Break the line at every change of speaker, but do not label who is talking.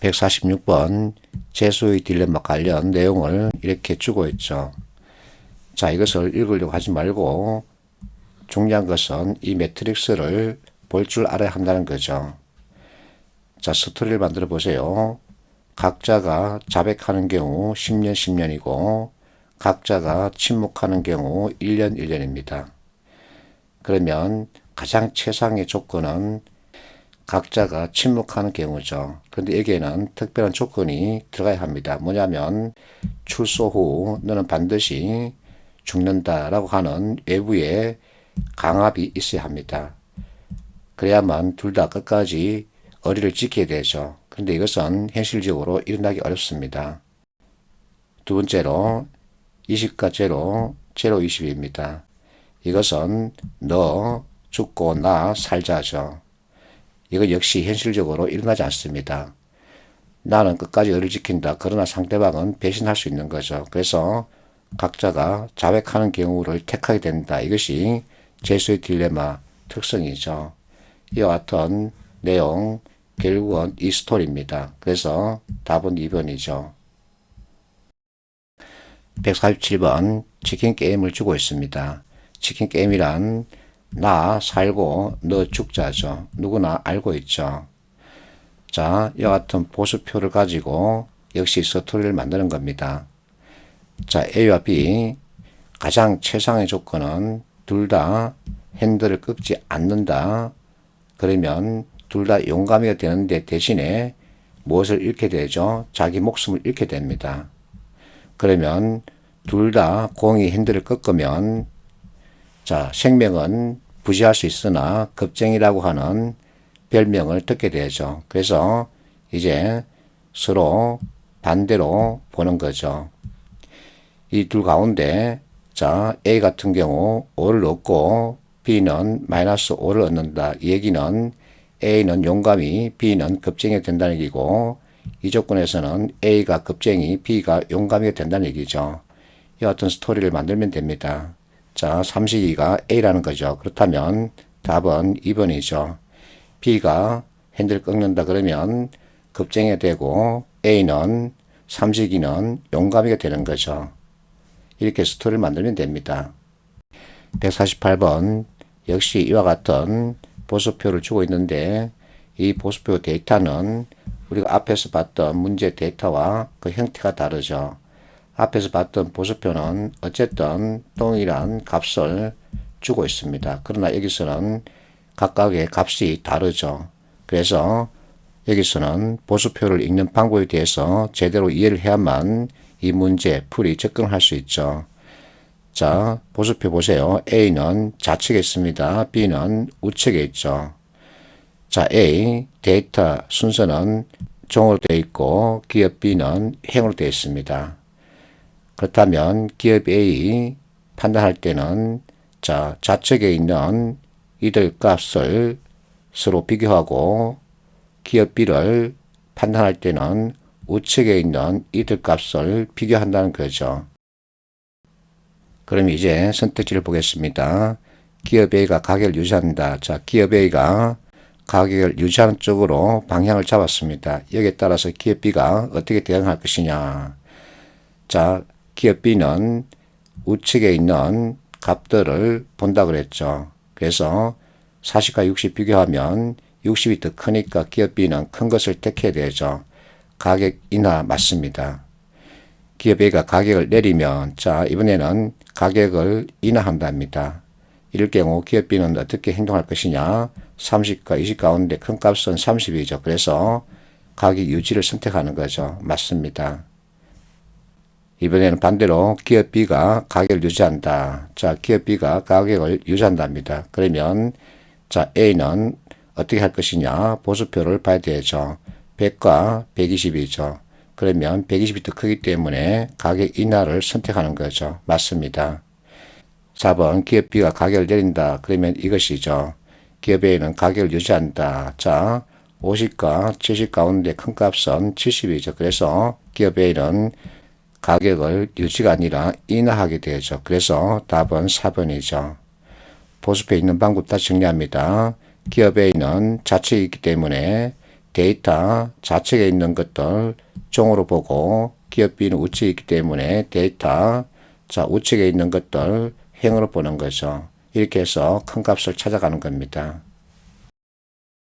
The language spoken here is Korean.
146번 재수의 딜레마 관련 내용을 이렇게 주고 있죠. 자, 이것을 읽으려고 하지 말고 중요한 것은 이 매트릭스를 볼 줄 알아야 한다는 거죠. 자, 스토리를 만들어 보세요. 각자가 자백하는 경우 10년 10년이고 각자가 침묵하는 경우 1년 1년입니다. 그러면 가장 최상의 조건은 각자가 침묵하는 경우죠. 그런데 여기에는 특별한 조건이 들어가야 합니다. 뭐냐면 출소 후 너는 반드시 죽는다라고 하는 외부의 강압이 있어야 합니다. 그래야만 둘 다 끝까지 의리를 지켜야 되죠. 그런데 이것은 현실적으로 일어나기 어렵습니다. 두 번째로 20과 제로 20입니다. 이것은 너 죽고 나 살자죠. 이거 역시 현실적으로 일어나지 않습니다. 나는 끝까지 의리를 지킨다. 그러나 상대방은 배신할 수 있는 거죠. 그래서 각자가 자백하는 경우를 택하게 된다. 이것이 재수의 딜레마 특성이죠. 이와 같은 내용 결국은 이 스토리입니다. 그래서 답은 2번이죠. 147번 치킨 게임을 주고 있습니다. 치킨 게임이란 나 살고 너 죽자죠. 누구나 알고 있죠. 자, 이와 같은 보수표를 가지고 역시 스토리를 만드는 겁니다. 자, A와 B 가장 최상의 조건은 둘 다 핸들을 꺾지 않는다. 그러면 둘 다 용감해야 되는데 대신에 무엇을 잃게 되죠? 자기 목숨을 잃게 됩니다. 그러면 둘 다 공이 핸들을 꺾으면 자, 생명은 부지할 수 있으나 겁쟁이라고 하는 별명을 듣게 되죠. 그래서 이제 서로 반대로 보는 거죠. 이 둘 가운데 자, A 같은 경우 5를 얻고 B는 마이너스 5를 얻는다. 이 얘기는 A는 용감히 B는 겁쟁이가 된다는 얘기고 이 조건에서는 A가 겁쟁이, B가 용감이 된다는 얘기죠. 이 같은 스토리를 만들면 됩니다. 자, 삼식이가 A라는 거죠. 그렇다면 답은 2번이죠. B가 핸들 꺾는다 그러면 겁쟁이가 되고 A는 삼식이는 용감이가 되는 거죠. 이렇게 스토리를 만들면 됩니다. 148번 역시 이와 같은 보수표를 주고 있는데 이 보수표 데이터는 우리가 앞에서 봤던 문제 데이터와 그 형태가 다르죠. 앞에서 봤던 보수표는 어쨌든 동일한 값을 주고 있습니다. 그러나 여기서는 각각의 값이 다르죠. 그래서 여기서는 보수표를 읽는 방법에 대해서 제대로 이해를 해야만 이 문제 풀이 접근할 수 있죠. 자, 보수표 보세요. A는 좌측에 있습니다. B는 우측에 있죠. 자, A 데이터 순서는 종으로 되어 있고 기업 B는 행으로 되어 있습니다. 그렇다면 기업 A 판단할 때는 자, 좌측에 있는 이들 값을 서로 비교하고 기업 B를 판단할 때는 우측에 있는 이들 값을 비교한다는 거죠. 그럼 이제 선택지를 보겠습니다. 기업 A가 가격을 유지한다. 자, 기업 A가 가격을 유지하는 쪽으로 방향을 잡았습니다. 여기에 따라서 기업 B가 어떻게 대응할 것이냐. 자, 기업 B는 우측에 있는 값들을 본다 그랬죠. 그래서 40과 60 비교하면 60이 더 크니까 기업 B는 큰 것을 택해야 되죠. 가격 인하 맞습니다. 기업 A가 가격을 내리면 자, 이번에는 가격을 인하한답니다. 이럴 경우 기업 B는 어떻게 행동할 것이냐. 30과 20 가운데 큰 값은 30이죠. 그래서 가격 유지를 선택하는 거죠. 맞습니다. 이번에는 반대로 기업 B가 가격을 유지한다. 자, 기업 B가 가격을 유지한답니다. 그러면 자, A는 어떻게 할 것이냐. 보수표를 봐야 되죠. 100과 120이죠. 그러면 120이 더 크기 때문에 가격 인하를 선택하는 거죠. 맞습니다. 4번 기업 B가 가격을 내린다. 그러면 이것이죠. 기업 A는 가격을 유지한다. 자, 50과 70 가운데 큰 값은 70이죠. 그래서 기업 A는 가격을 유지가 아니라 인하하게 되죠. 그래서 답은 4번이죠. 보수표에 있는 방법 다 정리합니다. 기업 A는 좌측에 있기 때문에 데이터 좌측에 있는 것들 종으로 보고 기업 B는 우측에 있기 때문에 데이터 자 우측에 있는 것들 행으로 보는 거죠. 이렇게 해서 큰 값을 찾아가는 겁니다.